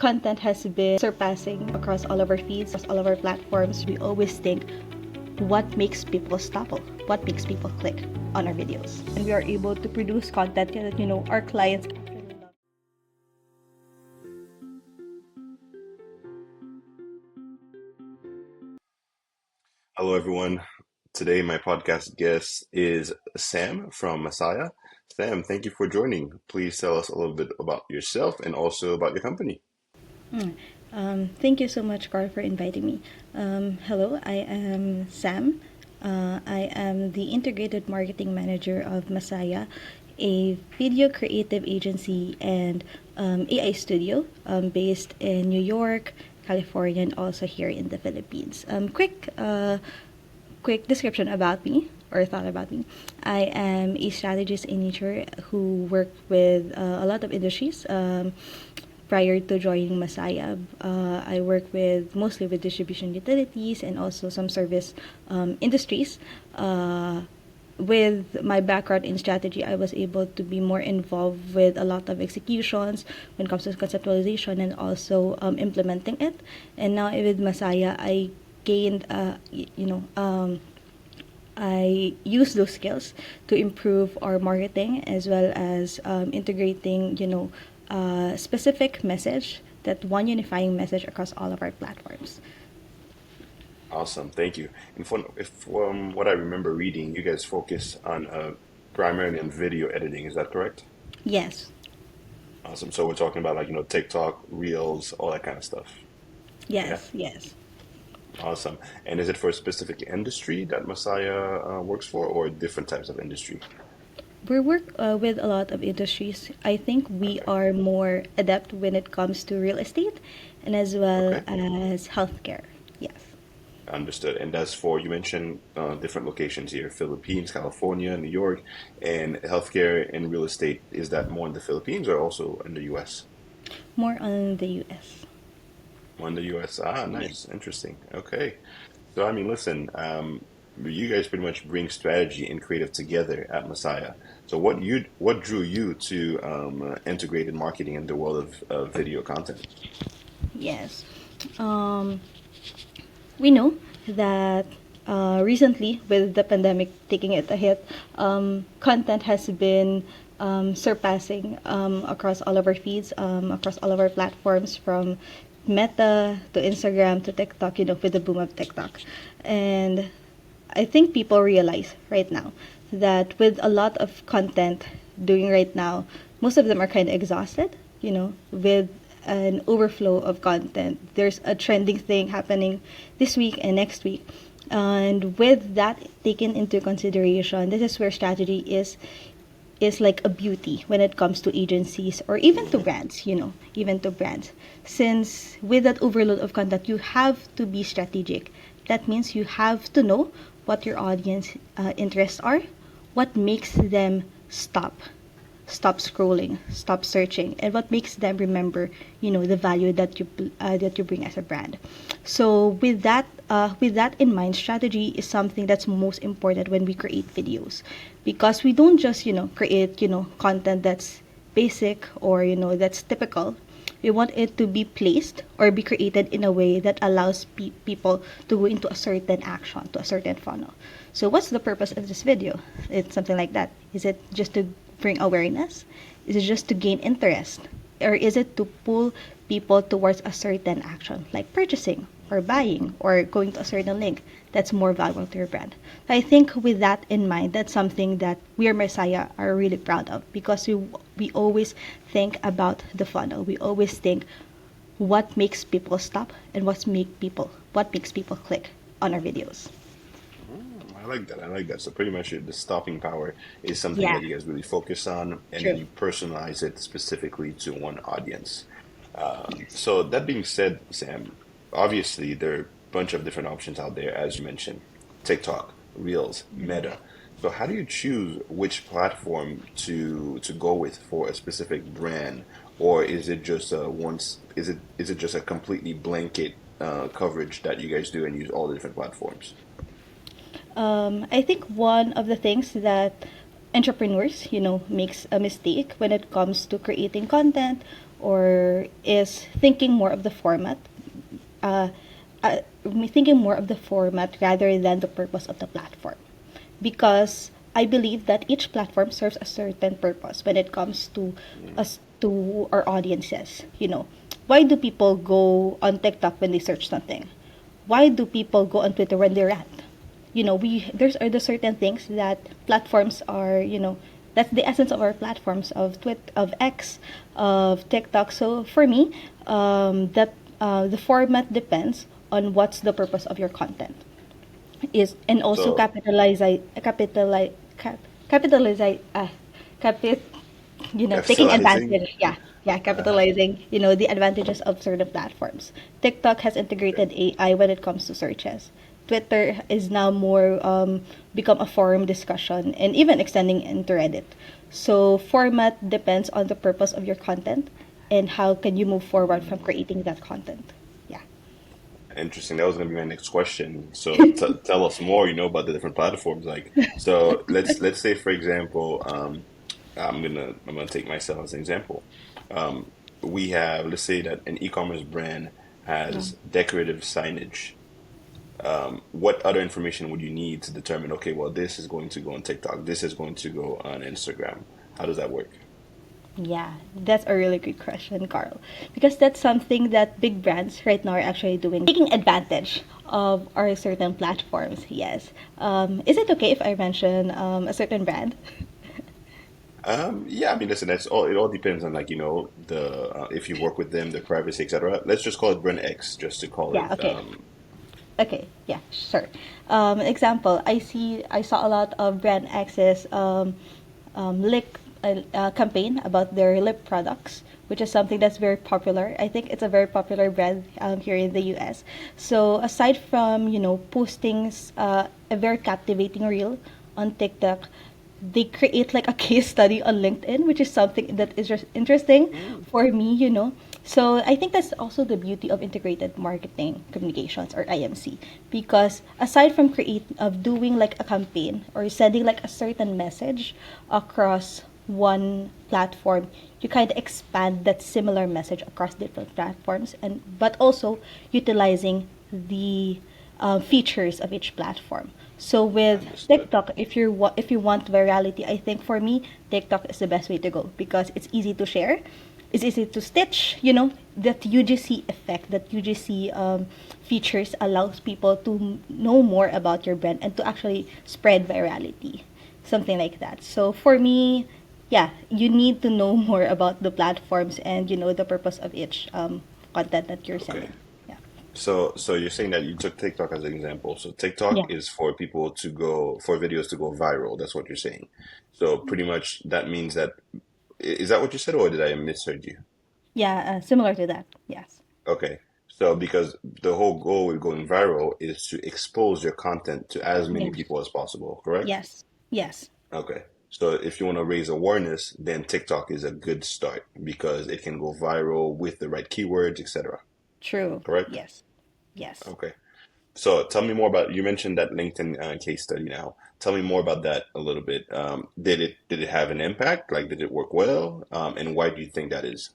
content has been surpassing across all of our feeds, across all of our platforms. We always think, what makes people stop? What makes people click on our videos? And we are able to produce content that, our clients actually love. Hello, everyone. Today, my podcast guest is Sam from Masaya. Sam, thank you for joining. Please tell us a little bit about yourself and also about your company. Thank you so much, Carl, for inviting me. Hello, I am Sam. I am the Integrated Marketing Manager of Masaya, a video creative agency and AI studio based in New York, California, and also here in the Philippines. Quick description about me or thought about me. I am a strategist in nature who worked with a lot of industries. Prior to joining Masaya, I work with mostly with distribution utilities and also some service industries. With my background in strategy, I was able to be more involved with a lot of executions when it comes to conceptualization and also implementing it. And now with Masaya, I gained, I use those skills to improve our marketing as well as integrating, specific message, that one unifying message across all of our platforms. Awesome, thank you. And from what I remember reading, you guys focus on primarily on video editing. Is that correct? Yes, Awesome. So we're talking about TikTok, Reels, all that kind of stuff. Yeah, yes. awesome. And is it for a specific industry that Messiah works for, or different types of industry? We work with a lot of industries. I think we Okay. are more adept when it comes to real estate and as well Okay. as healthcare. Yes. Understood. And that's for, you mentioned different locations here, Philippines, California, New York, and healthcare and real estate. Is that more in the Philippines or also in the US? More on the US. More in the US. Ah, Yes. nice. Interesting. Okay. So, I mean, listen, you guys pretty much bring strategy and creative together at Messiah. So, what drew you to integrated marketing in the world of video content? Yes. Um, we know that recently, with the pandemic taking it a hit, content has been surpassing across all of our feeds, across all of our platforms, from Meta to Instagram to TikTok, with the boom of TikTok. And I think people realize right now that with a lot of content doing right now, most of them are kind of exhausted, with an overflow of content. There's a trending thing happening this week and next week. And with that taken into consideration, this is where strategy is like a beauty when it comes to agencies or even to Hmm. brands, even to brands. Since with that overload of content, you have to be strategic. That means you have to know what your audience interests are, what makes them stop scrolling, stop searching, and what makes them remember, the value that you bring as a brand. So with that in mind, strategy is something that's most important when we create videos, because we don't just create content that's basic or that's typical. We want it to be placed or be created in a way that allows people to go into a certain action, to a certain funnel. So what's the purpose of this video? It's something like that. Is it just to bring awareness? Is it just to gain interest? Or is it to pull people towards a certain action, like purchasing or buying or going to a certain link that's more valuable to your brand? I think with that in mind, that's something that we are Messiah are really proud of, because we always think about the funnel. We always think, what makes people stop and what makes people click on our videos. I like that. I like that. So pretty much the stopping power is something Yeah, that you guys really focus on, and then true. you personalize it specifically to one audience. So that being said, Sam, obviously there are a bunch of different options out there, as you mentioned, TikTok, Reels, Meta. So how do you choose which platform to go with for a specific brand, or is it just a once? Is it just a completely blanket coverage that you guys do and use all the different platforms? I think one of the things that entrepreneurs, makes a mistake when it comes to creating content or is thinking more of the format, uh, thinking more of the format rather than the purpose of the platform. Because I believe that each platform serves a certain purpose when it comes to Mm. us, to our audiences. Why do people go on TikTok when they search something? Why do people go on Twitter when they rant? We there's are the certain things that platforms are, that's the essence of our platforms, of X, of TikTok. So for me, that the format depends on what's the purpose of your content is, and also So capitalize capit taking capitalizing. advantage, yeah, yeah, Uh, capitalizing, the advantages of certain platforms. TikTok has okay. integrated AI when it comes to searches. Twitter is now more become a forum discussion and even extending into Reddit. So format depends on the purpose of your content and how can you move forward from creating that content. Yeah. Interesting. That was going to be my next question. So t tell us more, about the different platforms. Like, so let's say, for example, I'm gonna take myself as an example. Um, we have, let's say that an e-commerce brand Yeah. has decorative signage. What other information would you need to determine, okay, well, this is going to go on TikTok, this is going to go on Instagram. How does that work? Yeah, that's a really good question, Carl. Because that's something that big brands right now are actually doing, taking advantage of our certain platforms. Yes. Is it okay if I mention a certain brand? Yeah, I mean, listen, that's all. It all depends on, like, the if you work with them, their privacy, etc. Let's just call it brand X, just to call Yeah. it. Okay. Okay. Yeah. Sure. Example. I saw a lot of brand X's lip campaign about their lip products, which is something that's very popular. I think it's a very popular brand here in the U.S. So aside from posting a very captivating reel on TikTok, they create like a case study on LinkedIn, which is something that is just interesting Mm. for me. So I think that's also the beauty of integrated marketing communications, or IMC, because aside from doing like a campaign or sending like a certain message across one platform, you kind of expand that similar message across different platforms, and but also utilizing the features of each platform. So with Understood. TikTok, if you want virality, I think for me TikTok is the best way to go because it's easy to share, it's easy to stitch. That UGC effect, that UGC features allows people to know more about your brand and to actually spread virality, something like that. So for me, yeah, you need to know more about the platforms and the purpose of each content that you're Okay. sending. Yeah. So you're saying that you took TikTok as an example. So TikTok Yeah. is for people to go, for videos to go viral. That's what you're saying. So pretty much that means that, is that what you said, or did I misheard you? Yeah, similar to that. Yes. Okay. So because the whole goal with going viral is to expose your content to as many Yes. people as possible, correct? Yes. Yes. Okay. So if you want to raise awareness, then TikTok is a good start because it can go viral with the right keywords, etc. True. Correct? Yes. Yes. Okay. So tell me more about, you mentioned that LinkedIn case study now. Tell me more about that a little bit. Did it have an impact? Like, did it work well? And why do you think that is?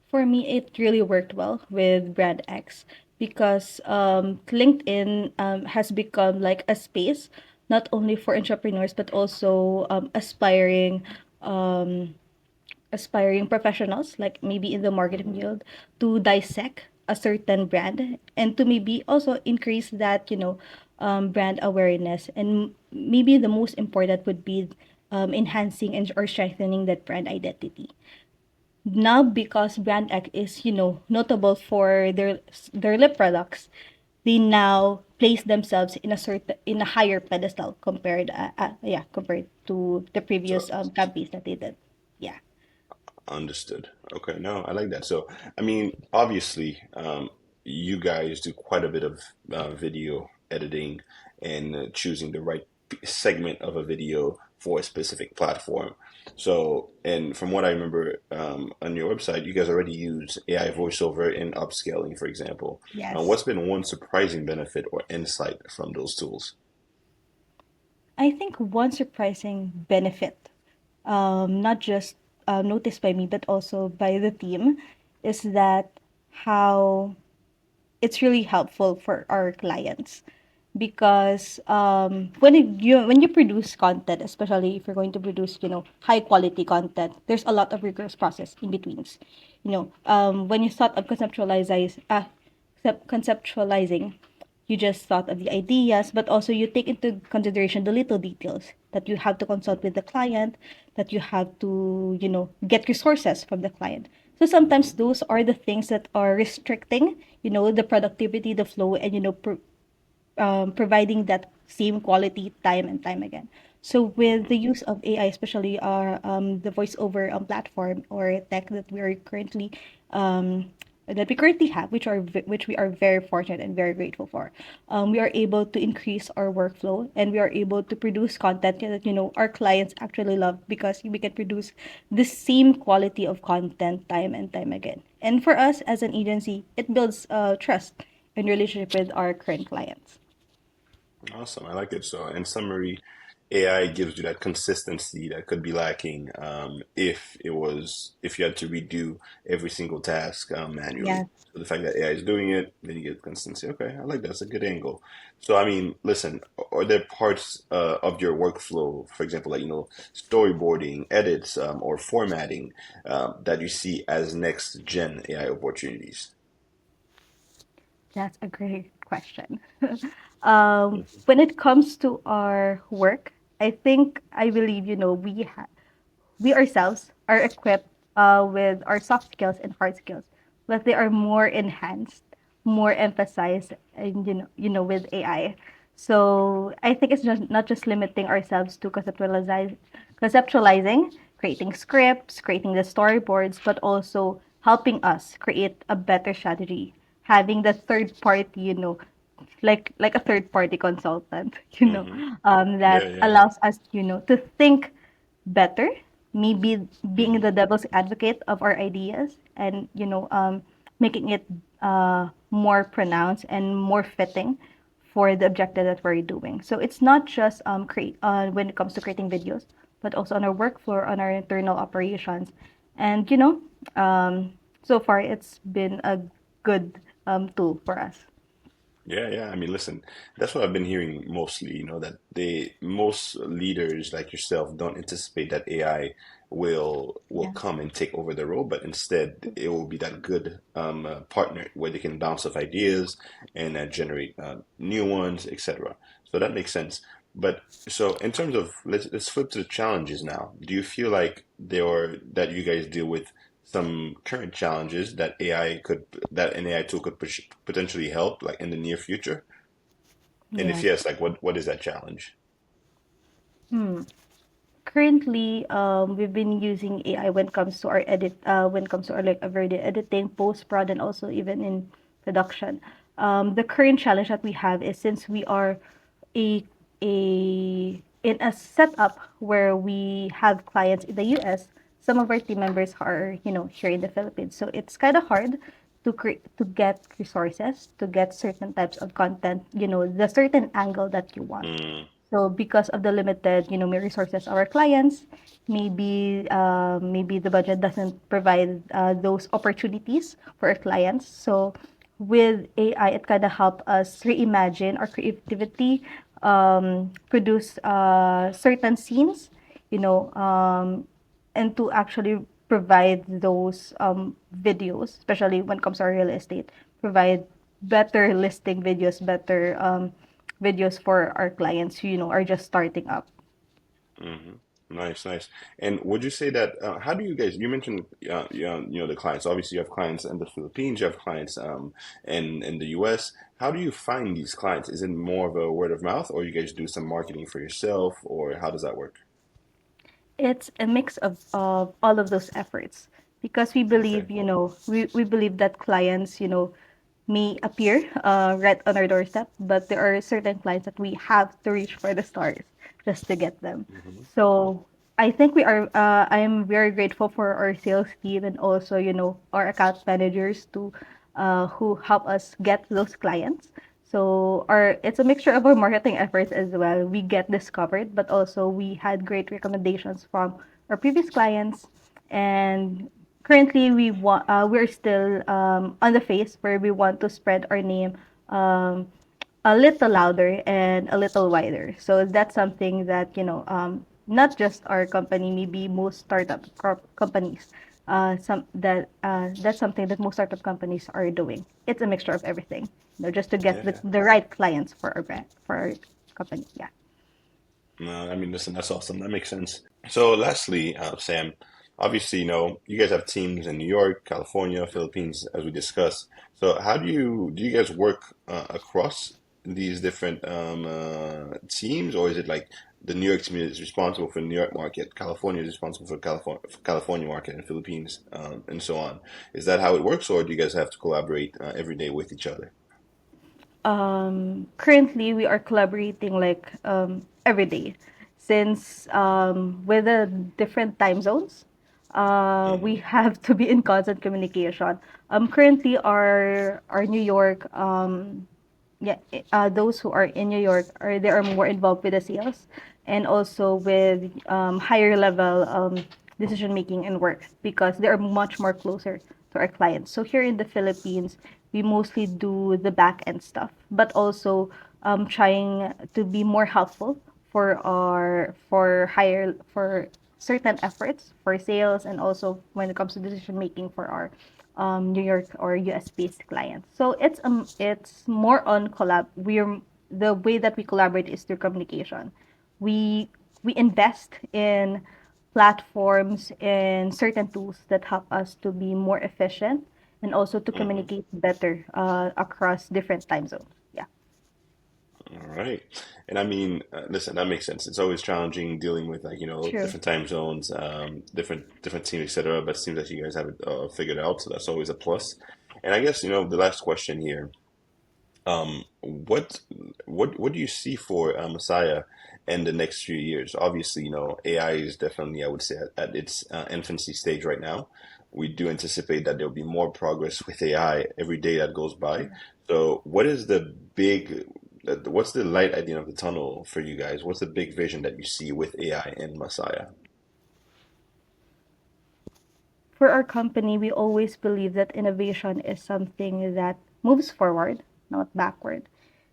For me, it really worked well with Brand X because LinkedIn has become like a space not only for entrepreneurs but also um, aspiring professionals, like maybe in the marketing Mhm. field, to dissect a certain brand and to maybe also increase that brand awareness, and maybe the most important would be enhancing and or strengthening that brand identity. Now because brand X is notable for their lip products, they now place themselves in a higher pedestal compared to the previous So campaigns that they did. Yeah. understood. Okay, no, I like that. So, I mean, obviously, you guys do quite a bit of video editing and choosing the right segment of a video for a specific platform. So, and from what I remember, on your website, you guys already use AI voiceover in upscaling, for example. Yes. What's been one surprising benefit or insight from those tools? I think one surprising benefit, not just noticed by me, but also by the team, is that how it's really helpful for our clients because when you produce content, especially if you're going to produce high quality content, there's a lot of rigorous process in betweens. When you thought of conceptualizing, you just thought of the ideas, but also you take into consideration the little details that you have to consult with the client, that you have to get resources from the client. So sometimes Mm-hmm. those are the things that are restricting the productivity, the flow, and providing that same quality time and time again. So with Mm-hmm. the use of AI, especially our the voiceover platform or tech um, that we currently have, which we are very fortunate and very grateful for, we are able to increase our workflow and we are able to produce content that our clients actually love because we can produce the same quality of content time and time again. And for us as an agency, it builds trust and relationship with our current clients. Awesome. I like it. So, in summary, AI gives you that consistency that could be lacking if you had to redo every single task Yeah. manually. So the fact that AI is doing it, then you get consistency. Okay, I like that. That's a good angle. So, I mean, listen, are there parts of your workflow, for example, like storyboarding, edits, or formatting, that you see as next gen AI opportunities? That's a great question. Mhm. When it comes to our work, I believe, we ourselves are equipped with our soft skills and hard skills, but they are more enhanced, more emphasized, and with AI. So I think it's just not just limiting ourselves to conceptualizing, creating scripts, creating the storyboards, but also helping us create a better strategy. Having the third party, like a third party consultant, Mm-hmm. Yeah, that yeah, yeah. allows us, to think better, maybe being Mm-hmm. the devil's advocate of our ideas and making it more pronounced and more fitting for the objective that we're doing. So it's not just create when it comes to creating videos, but also on our workflow, on our internal operations, and so far it's been a good tool for us. Yeah, yeah. I mean, listen, that's what I've been hearing mostly, that most leaders like yourself don't anticipate that AI will Yeah. come and take over the role, but instead it will be that good partner where they can bounce off ideas and generate new ones, etc. So that makes sense. But so in terms of let's flip to the challenges now. Do you feel like there are that you guys deal with some current challenges that that an AI tool could potentially help like in the near future? And if Yes. yes, like what is that challenge? Hmm. Currently, we've been using AI when it comes to our like video editing, post prod, and also even in production. The current challenge that we have is since we are a in a setup where we have clients in the US, some of our team members are here in the Philippines, so it's kind of hard to get resources to get certain types of content, the certain angle that you want. Mm, So because of the limited, resources of our clients, maybe the budget doesn't provide those opportunities for our clients. So with AI, it kind of help us reimagine our creativity, produce certain scenes, you know, um, and to actually provide those videos, especially when it comes to our real estate, provide better listing videos, better videos for our clients who are just starting up. hmm. Nice, nice. And would you say that how do you guys? You mentioned the clients. Obviously, you have clients in the Philippines. You have clients in the U.S. How do you find these clients? Is it more of a word of mouth, or you guys do some marketing for yourself, or how does that work? It's a mix of all of those efforts because Okay. we believe that clients, may appear right on our doorstep, but there are certain clients that we have to reach for the stars just to get them. Hmm. So I am very grateful for our sales team and also, our account managers to who help us get those clients. So it's a mixture of our marketing efforts as well. We get discovered, but also we had great recommendations from our previous clients, And currently we're still on the phase where we want to spread our name um, a little louder and a little wider. So that's something that, not just our company, maybe most companies, that's something that most startup companies are doing. It's a mixture of everything, just to get Yeah. the right clients for our brand, for our company. Yeah. No, I mean, listen, that's awesome. That makes sense. So, lastly, Sam, obviously, you guys have teams in New York, California, Philippines, as we discussed. So, how do you guys work across these different teams, or is it like the New York team is responsible for the New York market, California is responsible for California market, and Philippines, and so on? Is that how it works, or do you guys have to collaborate every day with each other? Currently we are collaborating like every day, since with the different time zones, we Hmm. have to be in constant communication. Currently our New York yeah, those who are in New York are they are more involved with the sales and also with higher level decision making and work, because they are much more closer to our clients. So here in the Philippines, we mostly do the back end stuff, but also trying to be more helpful for certain efforts for sales, and also when it comes to decision making for our New York or US based clients. So it's more on collab. We're The way that we collaborate is through communication. We we invest in platforms and certain tools that help us to be more efficient and also to Hmm. communicate better across different time zones. Yeah, All right. And I mean, listen, that makes sense. It's always challenging dealing with like, true. different time zones, different teams, etc. But it seems like you guys have it figured out, so that's always a plus. And I guess, the last question here, what do you see for Masaya in the next few years? Obviously, AI is definitely, I would say, at its infancy stage right now. We do anticipate that there'll be more progress with AI every day that goes by. So, what's the light at the end of the tunnel for you guys? What's the big vision that you see with AI and Masaya? For our company, we always believe that innovation is something that moves forward, not backward.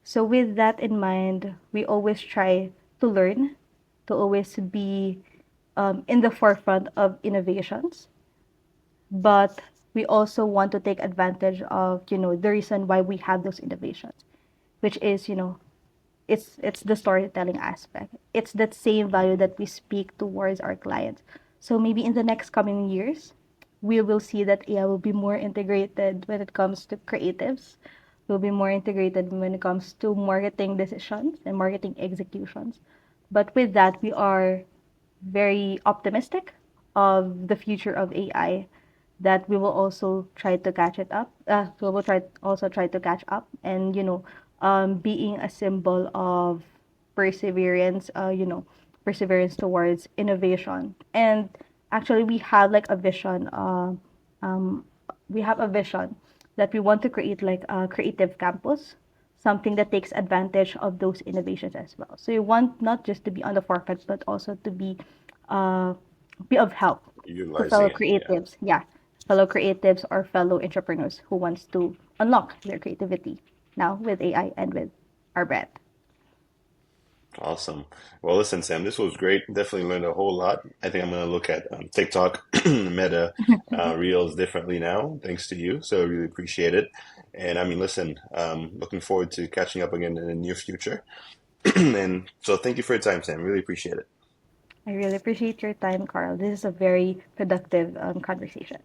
So, with that in mind, we always try to learn, to always be in the forefront of innovations, but we also want to take advantage of the reason why we have those innovations, which is it's the storytelling aspect. It's that same value Hmm. that we speak towards our clients. So maybe in the next coming years, we will see that AI will be more integrated when it comes to creatives, will be more integrated when it comes to marketing decisions and marketing executions. But with that, we are very optimistic of the future of AI, that we will also try to catch it up. We will try to catch up, and being a symbol of perseverance. Perseverance towards innovation. And actually, we have like a vision. Um, we have a vision that we want to create like a creative campus, something that takes advantage of those innovations as well. So you want not just to be on the forefront, but also to uh, be of help to fellow Utilizing it, yeah. creatives. Yeah, fellow creatives or fellow entrepreneurs who wants to unlock their creativity now with AI and with our brand. Awesome. Well, listen, Sam, this was great. Definitely learned a whole lot. I think I'm going to look at TikTok, Meta, Reels differently now, thanks to you. So I really appreciate it. And I mean, listen, looking forward to catching up again in the near future. And so thank you for your time, Sam. Really appreciate it. I really appreciate your time, Carl. This is a very productive conversation.